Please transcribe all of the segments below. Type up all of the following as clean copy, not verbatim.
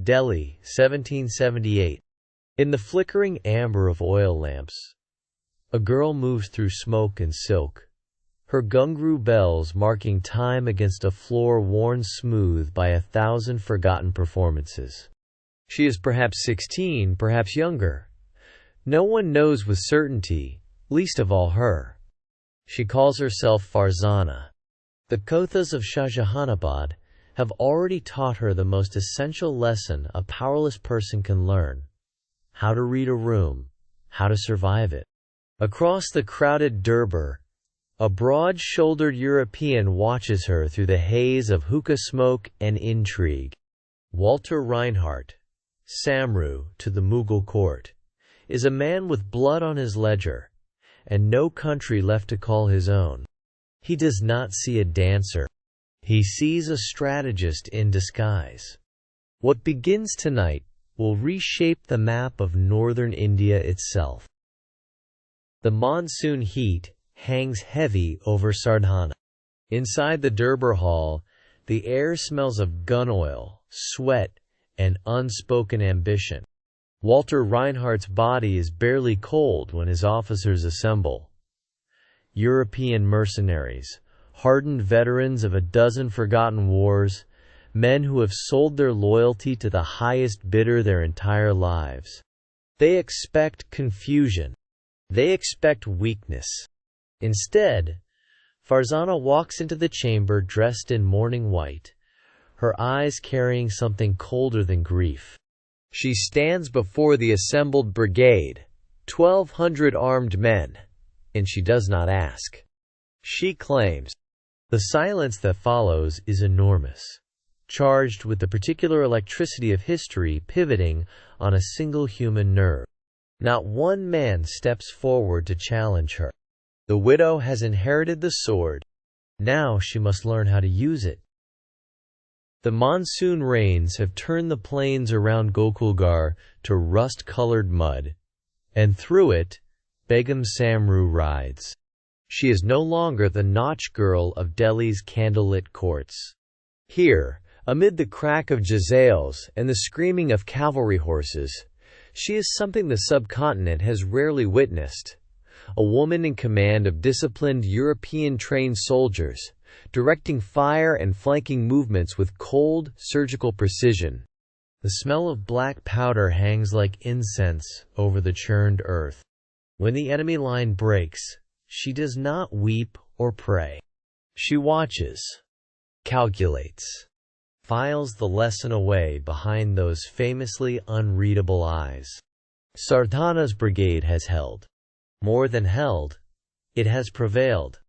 Delhi, 1778. In the flickering amber of oil lamps, a girl moves through smoke and silk, her gungroo bells marking time against a floor worn smooth by 1,000 forgotten performances. She is perhaps 16, perhaps younger. No one knows with certainty, least of all her. She calls herself Farzana. The Kothas of Shahjahanabad have already taught her the most essential lesson a powerless person can learn: how to read a room, how to survive it. Across the crowded Durbar, a broad-shouldered European watches her through the haze of hookah smoke and intrigue. Walter Reinhardt, Samru to the Mughal court, is a man with blood on his ledger, and no country left to call his own. He does not see a dancer. He sees a strategist in disguise. What begins tonight will reshape the map of northern India itself. The monsoon heat hangs heavy over Sardhana. Inside the Durbar Hall, the air smells of gun oil, sweat, and unspoken ambition. Walter Reinhardt's body is barely cold when his officers assemble. European mercenaries, hardened veterans of a dozen forgotten wars, men who have sold their loyalty to the highest bidder their entire lives. They expect confusion. They expect weakness. Instead, Farzana walks into the chamber dressed in mourning white, her eyes carrying something colder than grief. She stands before the assembled brigade, 1,200 armed men, and she does not ask. She claims. The silence that follows is enormous, charged with the particular electricity of history pivoting on a single human nerve. Not one man steps forward to challenge her. The widow has inherited the sword. Now she must learn how to use it. The monsoon rains have turned the plains around Gokulgarh to rust-colored mud, and through it, Begum Samru rides. She is no longer the Nautch girl of Delhi's candlelit courts. Here, amid the crack of jazales and the screaming of cavalry horses, she is something the subcontinent has rarely witnessed: a woman in command of disciplined European-trained soldiers, directing fire and flanking movements with cold, surgical precision. The smell of black powder hangs like incense over the churned earth. When the enemy line breaks, she does not weep or pray. She watches, calculates, files the lesson away behind those famously unreadable eyes. Sardhana's brigade has held. More than held, it has prevailed.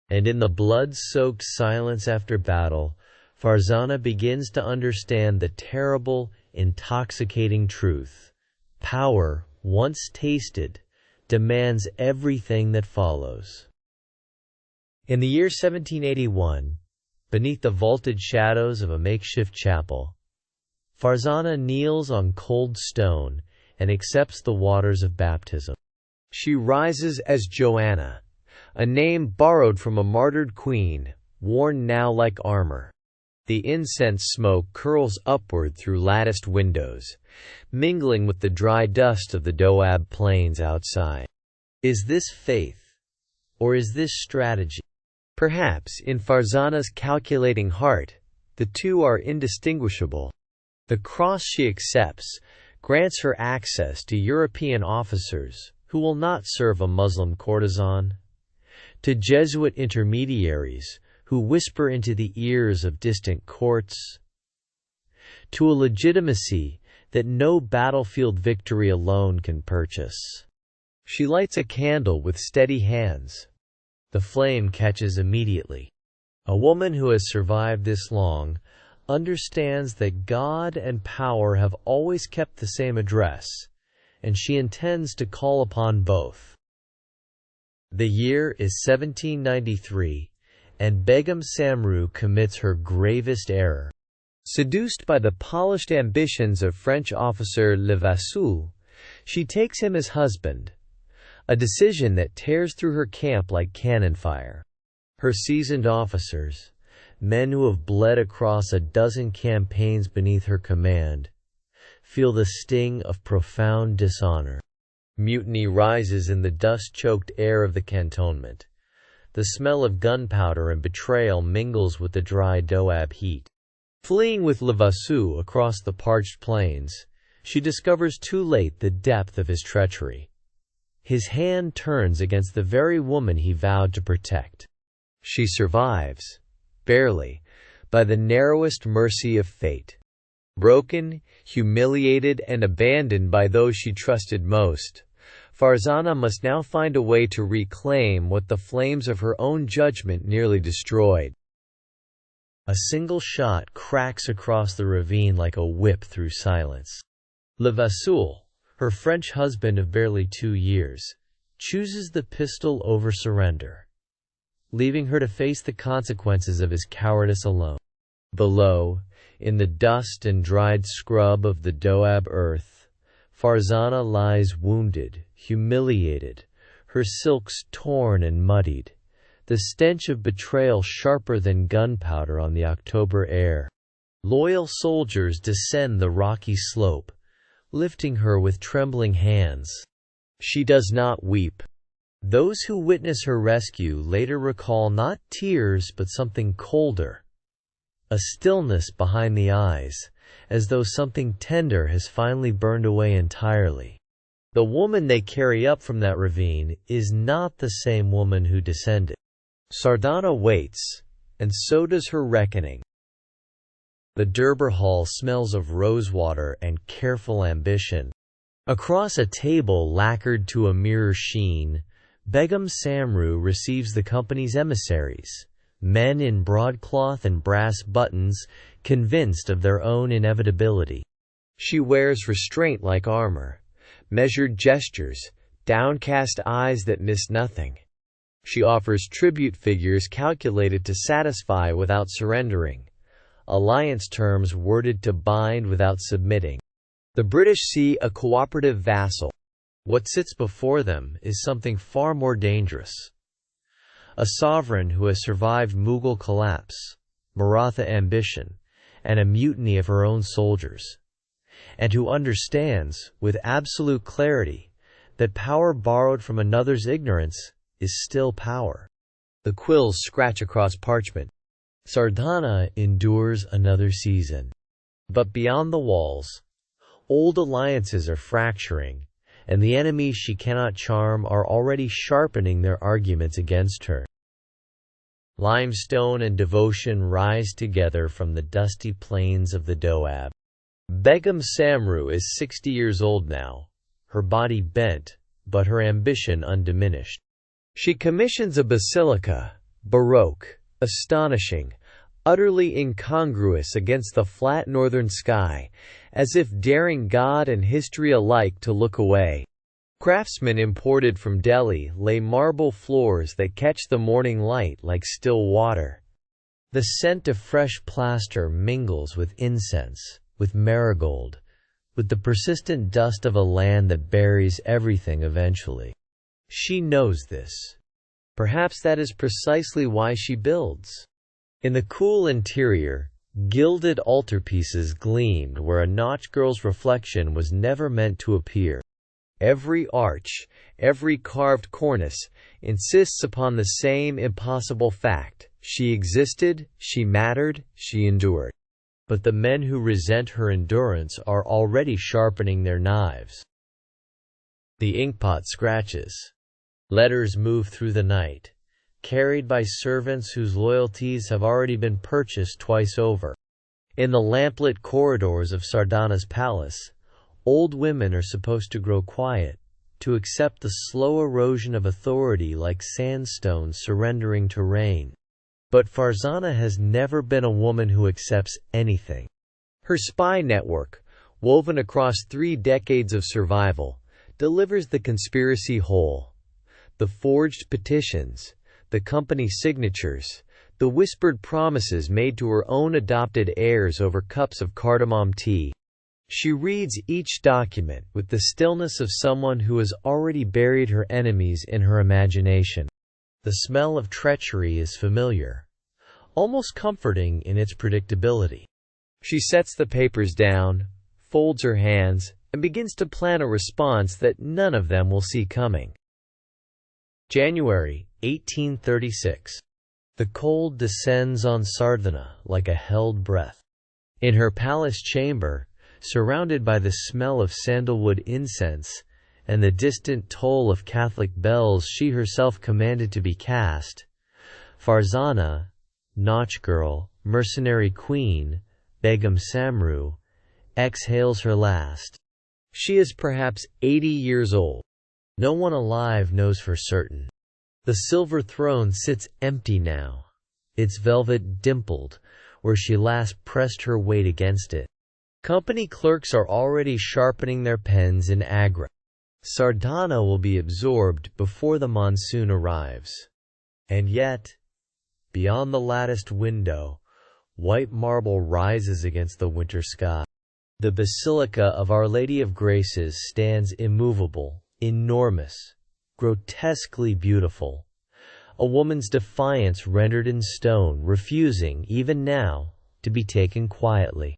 And in the blood-soaked silence after battle, Farzana begins to understand the terrible, intoxicating truth: power, once tasted, demands everything that follows. In the year 1781, beneath the vaulted shadows of a makeshift chapel, Farzana kneels on cold stone and accepts the waters of baptism. She rises as Joanna, a name borrowed from a martyred queen, worn now like armor. The incense smoke curls upward through latticed windows, mingling with the dry dust of the Doab plains outside. Is this faith, or is this strategy? Perhaps, in Farzana's calculating heart, the two are indistinguishable. The cross she accepts grants her access to European officers who will not serve a Muslim courtesan, to Jesuit intermediaries who whisper into the ears of distant courts, to a legitimacy that no battlefield victory alone can purchase. She lights a candle with steady hands. The flame catches immediately. A woman who has survived this long understands that God and power have always kept the same address, and she intends to call upon both. The year is 1793, and Begum Samru commits her gravest error. Seduced by the polished ambitions of French officer Levasseur, she takes him as husband, a decision that tears through her camp like cannon fire. Her seasoned officers, men who have bled across a dozen campaigns beneath her command, feel the sting of profound dishonor. Mutiny rises in the dust-choked air of the cantonment. The smell of gunpowder and betrayal mingles with the dry Doab heat. Fleeing with Levasseur across the parched plains, she discovers too late the depth of his treachery. His hand turns against the very woman he vowed to protect. She survives, barely, by the narrowest mercy of fate. Broken, humiliated, and abandoned by those she trusted most, Farzana must now find a way to reclaim what the flames of her own judgment nearly destroyed. A single shot cracks across the ravine like a whip through silence. Levasseur, her French husband of barely 2 years, chooses the pistol over surrender, leaving her to face the consequences of his cowardice alone. Below, in the dust and dried scrub of the Doab earth, Farzana lies wounded, humiliated, her silks torn and muddied, the stench of betrayal sharper than gunpowder on the October air. Loyal soldiers descend the rocky slope, lifting her with trembling hands. She does not weep. Those who witness her rescue later recall not tears but something colder, a stillness behind the eyes, as though something tender has finally burned away entirely. The woman they carry up from that ravine is not the same woman who descended. Sardhana waits, and so does her reckoning. The Durbar hall smells of rosewater and careful ambition. Across a table lacquered to a mirror sheen, Begum Samru receives the company's emissaries, men in broadcloth and brass buttons, convinced of their own inevitability. She wears restraint like armor, measured gestures, downcast eyes that miss nothing. She offers tribute figures calculated to satisfy without surrendering, alliance terms worded to bind without submitting. The British see a cooperative vassal. What sits before them is something far more dangerous. A sovereign who has survived Mughal collapse, Maratha ambition, and a mutiny of her own soldiers, and who understands, with absolute clarity, that power borrowed from another's ignorance is still power. The quills scratch across parchment. Sardhana endures another season. But beyond the walls, old alliances are fracturing, and the enemies she cannot charm are already sharpening their arguments against her. Limestone and devotion rise together from the dusty plains of the Doab. Begum Samru is 60 years old now, her body bent, but her ambition undiminished. She commissions a basilica, baroque, astonishing, utterly incongruous against the flat northern sky, as if daring God and history alike to look away. Craftsmen imported from Delhi lay marble floors that catch the morning light like still water. The scent of fresh plaster mingles with incense, with marigold, with the persistent dust of a land that buries everything eventually. She knows this. Perhaps that is precisely why she builds. In the cool interior, gilded altarpieces gleamed where a Nautch girl's reflection was never meant to appear. Every arch, every carved cornice, insists upon the same impossible fact: she existed, she mattered, she endured. But the men who resent her endurance are already sharpening their knives. The inkpot scratches. Letters move through the night, carried by servants whose loyalties have already been purchased twice over. In the lamplit corridors of Sardhana's palace, old women are supposed to grow quiet, to accept the slow erosion of authority like sandstone surrendering to rain. But Farzana has never been a woman who accepts anything. Her spy network, woven across 3 decades of survival, delivers the conspiracy whole. The forged petitions, the company signatures, the whispered promises made to her own adopted heirs over cups of cardamom tea. She reads each document with the stillness of someone who has already buried her enemies in her imagination. The smell of treachery is familiar, almost comforting in its predictability. She sets the papers down, folds her hands and begins to plan a response that none of them will see coming. January 1836. The cold descends on Sardhana like a held breath. In her palace chamber, surrounded by the smell of sandalwood incense and the distant toll of Catholic bells she herself commanded to be cast, Farzana, Nautch girl, mercenary queen, Begum Samru, exhales her last. She is perhaps 80 years old. No one alive knows for certain. The silver throne sits empty now, its velvet dimpled where she last pressed her weight against it. Company clerks are already sharpening their pens in Agra. Sardhana will be absorbed before the monsoon arrives. And yet, beyond the latticed window, white marble rises against the winter sky. The Basilica of Our Lady of Graces stands immovable, enormous, grotesquely beautiful. A woman's defiance rendered in stone, refusing, even now, to be taken quietly.